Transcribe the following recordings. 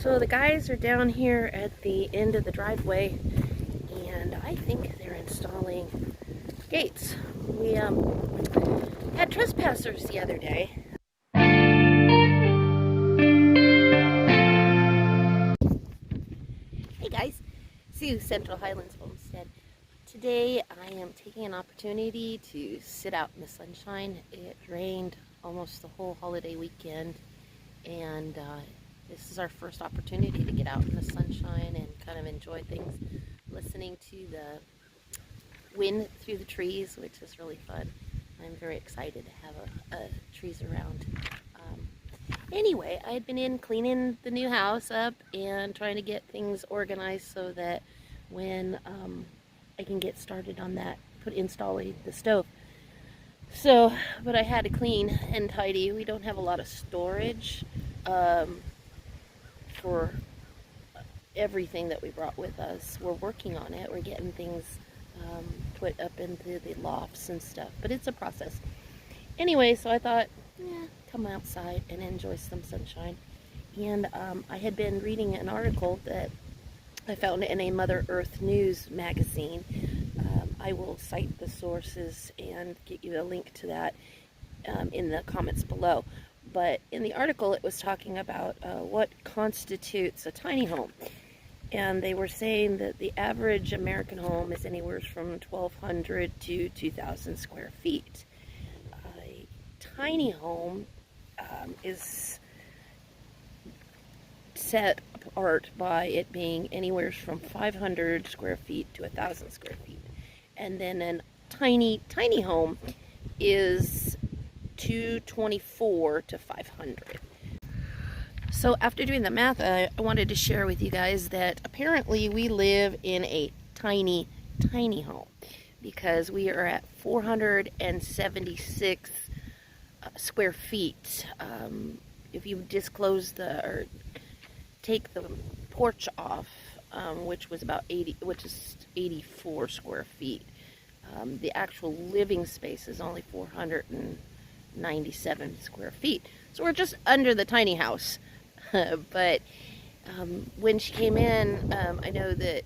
So the guys are down here at the end of the driveway, and I think they're installing gates. We had trespassers the other day. Hey guys, Sue, Central Highlands Homestead. Today I am taking an opportunity to sit out in the sunshine. It rained almost the whole holiday weekend, and this is our first opportunity to get out in the sunshine and kind of enjoy things, listening to the wind through the trees, which is really fun. I'm very excited to have trees around. Anyway, I had been in cleaning the new house up and trying to get things organized so that when I can get started on that, installing the stove. So, but I had to clean and tidy. We don't have a lot of storage for everything that we brought with us. We're working on it. We're getting things put up into the lofts and stuff, but it's a process. Anyway, so I thought, come outside and enjoy some sunshine. And I had been reading an article that I found in a Mother Earth News magazine. I will cite the sources and get you a link to that in the comments below. But in the article, it was talking about what constitutes a tiny home. And they were saying that the average American home is anywhere from 1,200 to 2,000 square feet. A tiny home is set apart by it being anywhere from 500 square feet to 1,000 square feet. And then a tiny home is 224 to 500. So after doing the math, I wanted to share with you guys that apparently we live in a tiny home, because we are at 476 square feet. If you disclose or take the porch off, which is 84 square feet, the actual living space is only 497 square feet. So we're just under the tiny house. But when she came in, I know that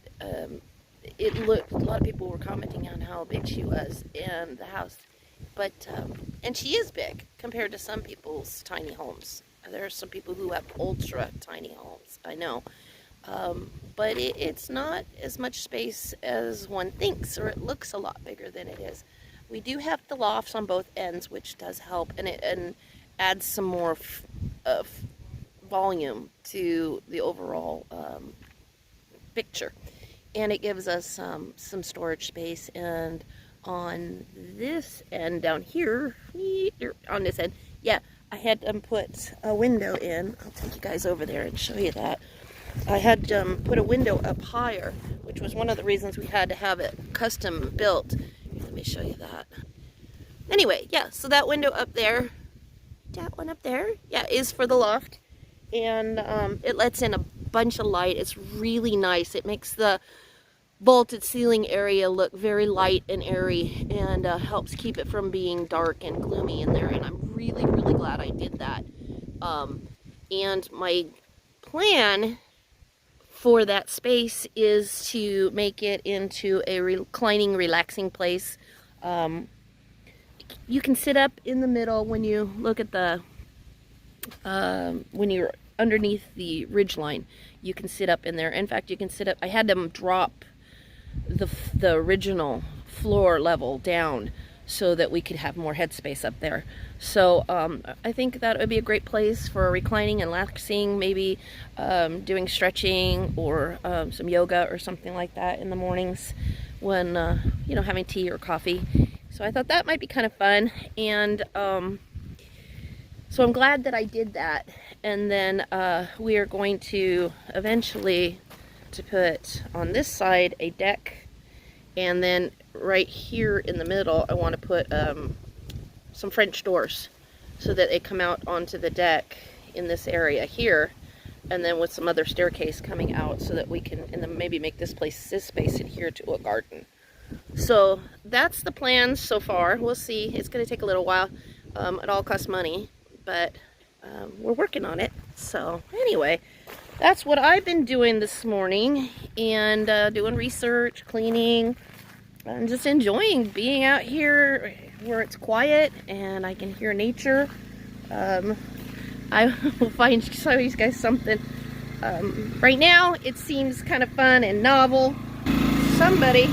it looked, a lot of people were commenting on how big she was in the house. But, and she is big compared to some people's tiny homes. There are some people who have ultra tiny homes, I know. But it's not as much space as one thinks, or it looks a lot bigger than it is. We do have the lofts on both ends, which does help, and adds some more volume to the overall picture. And it gives us some storage space. And on this end down here, on this end, yeah, I had put a window in. I'll take you guys over there and show you that. I had put a window up higher, which was one of the reasons we had to have it custom built. Let me show you that. Anyway, yeah, so that window up there, that one up there, yeah, is for the loft. And it lets in a bunch of light. It's really nice. It makes the vaulted ceiling area look very light and airy, and helps keep it from being dark and gloomy in there. And I'm really glad I did that. And my plan for that space is to make it into a reclining, relaxing place. You can sit up in the middle when you look at the, when you're underneath the ridge line, you can sit up in there. In fact, you can sit up, I had them drop the original floor level down so that we could have more headspace up there. So I think that would be a great place for reclining and relaxing, maybe doing stretching or some yoga or something like that in the mornings when, you know, having tea or coffee. So I thought that might be kind of fun. And so I'm glad that I did that. And then we are going to eventually put on this side a deck, and then right here in the middle I want to put some French doors so that they come out onto the deck in this area here, and then with some other staircase coming out so that we can, and then maybe make this space in here to a garden. So that's the plan so far. We'll see. It's going to take a little while. It all costs money, but we're working on it. So anyway, that's what I've been doing this morning, and doing research, cleaning, and just enjoying being out here where it's quiet and I can hear nature. I will show you guys something. Right now it seems kind of fun and novel. Somebody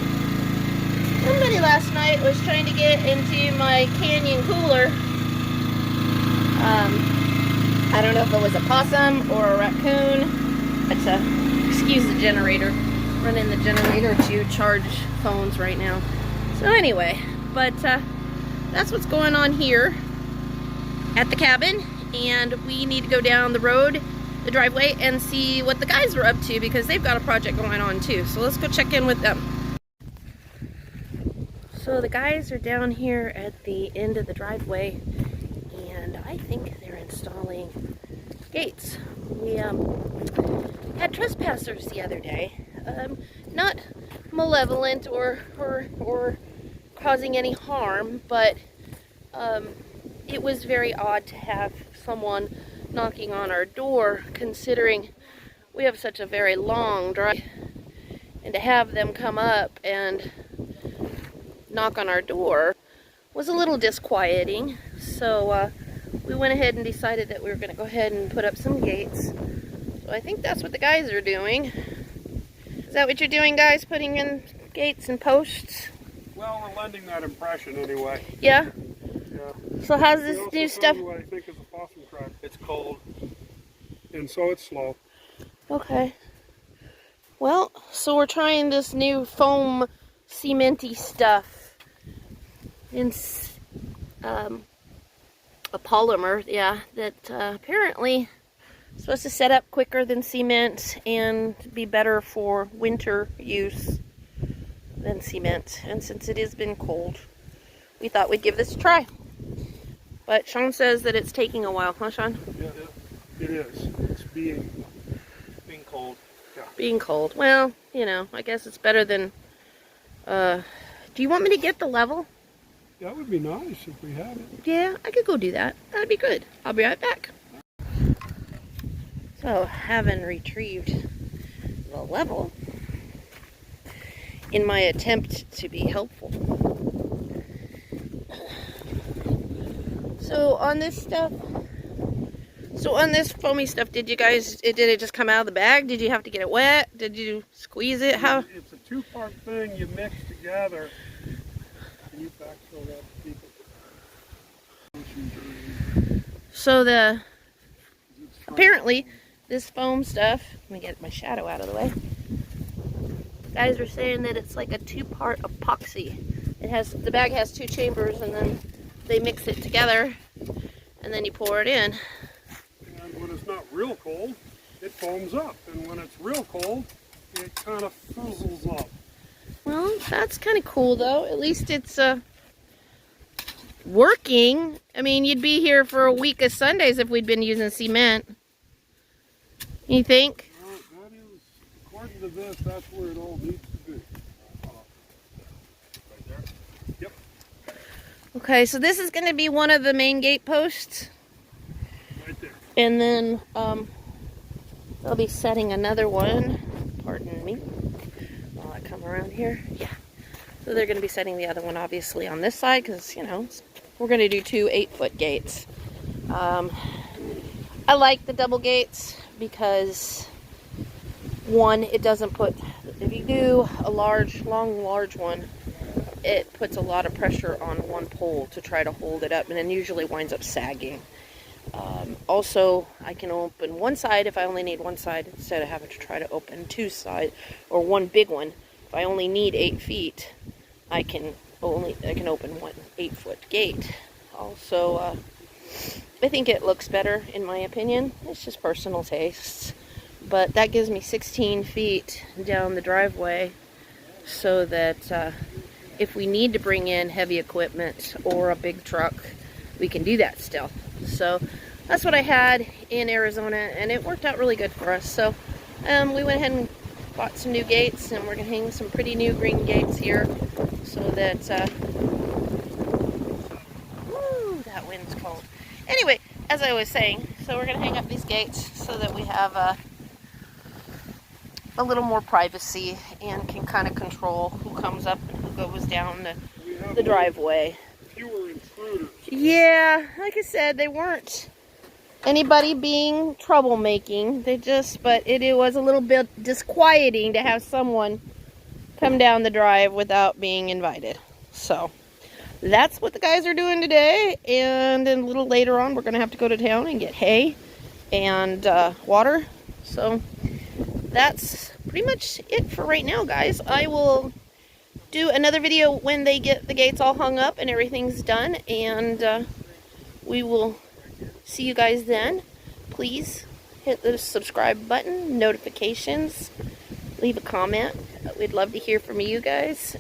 last night was trying to get into my canyon cooler. I don't know if it was a possum or a raccoon, but excuse the generator. Running the generator to charge phones right now. So anyway, but that's what's going on here at the cabin, and we need to go down the road, the driveway, and see what the guys are up to, because they've got a project going on too. So let's go check in with them. So the guys are down here at the end of the driveway, and I think they're installing gates. We had trespassers the other day. Not malevolent or causing any harm, but it was very odd to have someone knocking on our door, considering we have such a very long drive, and to have them come up and knock on our door was a little disquieting. So we went ahead and decided that we were going to go ahead and put up some gates. So I think that's what the guys are doing. Is that what you're doing, guys? Putting in gates and posts? Well, we're lending that impression anyway. Yeah? Yeah. So how's this new stuff? What I think is a possum track. It's cold, and so it's slow. Okay. Well, so we're trying this new foam cementy stuff. It's a polymer, yeah, that apparently is supposed to set up quicker than cement and be better for winter use than cement. And since it has been cold, we thought we'd give this a try. But Shaun says that it's taking a while, huh, Shaun? Yeah, it is. It's being cold. Yeah. Being cold. Well, you know, I guess it's better than... do you want me to get the level? That would be nice if we had it. Yeah, I could go do that. That'd be good. I'll be right back. So, having retrieved the level in my attempt to be helpful. So on this stuff, on this foamy stuff, did it just come out of the bag? Did you have to get it wet? Did you squeeze it? How? It's a two-part thing you mix together. Can you backfill that to people? So apparently this foam stuff, let me get my shadow out of the way. Guys are saying that it's like a two-part epoxy. The bag has two chambers, and then they mix it together, and then you pour it in. And when it's not real cold, it foams up, and when it's real cold, it kind of fizzles up. Well, that's kind of cool, though. At least it's working. I mean, you'd be here for a week of Sundays if we'd been using cement. You think? Well, that is, according to this, that's where it all needs to be. Right there? Yep. Okay, so this is going to be one of the main gate posts. Right there. And then they'll be setting another one. Pardon me. While I come around here. Yeah. So they're going to be setting the other one, obviously, on this side, because, you know, we're going to do 2 8-foot gates. I like the double gates because, one, it doesn't put, if you do a large one, it puts a lot of pressure on one pole to try to hold it up, and then usually winds up sagging. Also, I can open one side if I only need one side, instead of having to try to open 2 sides, or one big one. If I only need 8 feet, I can open one 8-foot gate. Also, I think it looks better, in my opinion. It's just personal tastes. But that gives me 16 feet down the driveway, so that if we need to bring in heavy equipment or a big truck, we can do that still. So that's what I had in Arizona, and it worked out really good for us. So we went ahead and bought some new gates, and we're going to hang some pretty new green gates here, so that woo, that wind's cold. Anyway, as I was saying, so we're going to hang up these gates so that we have a little more privacy and can kind of control who comes up and who goes down the driveway. Fewer intruders. Yeah, like I said, they weren't anybody being troublemaking. But it was a little bit disquieting to have someone come down the drive without being invited. So that's what the guys are doing today, and then a little later on we're going to have to go to town and get hay and water. So that's pretty much it for right now, guys. I will do another video when they get the gates all hung up and everything's done, and we will see you guys then. Please hit the subscribe button, notifications, leave a comment. We'd love to hear from you guys.